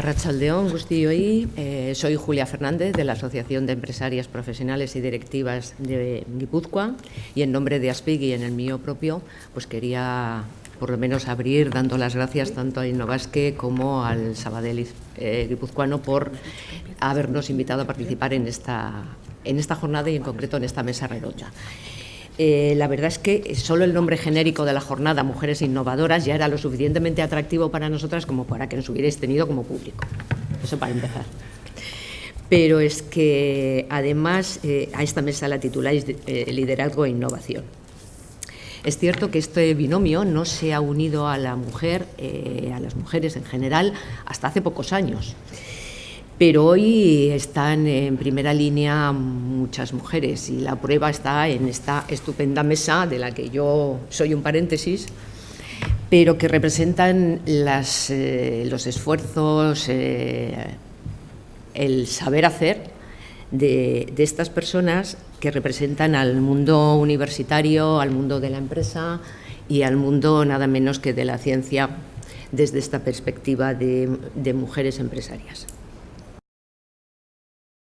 Arratsaldeon guztioi, soy Julia Fernández de la Asociación de Empresarias Profesionales y Directivas de Guipúzcoa y en nombre de Aspig y en el mío propio, pues quería por lo menos abrir dando las gracias tanto a Innovasque como al Sabadell guipuzcoano por habernos invitado a participar en esta jornada y en concreto en esta mesa redonda. La verdad es que solo el nombre genérico de la jornada, Mujeres Innovadoras, ya era lo suficientemente atractivo para nosotras como para que nos hubierais tenido como público. Eso para empezar. Pero es que además a esta mesa la tituláis Liderazgo e Innovación. Es cierto que este binomio no se ha unido a la mujer, a las mujeres en general, hasta hace pocos años. Pero hoy están en primera línea muchas mujeres y la prueba está en esta estupenda mesa de la que yo soy un paréntesis, pero que representan los esfuerzos, el saber hacer de estas personas que representan al mundo universitario, al mundo de la empresa y al mundo nada menos que de la ciencia desde esta perspectiva de mujeres empresarias.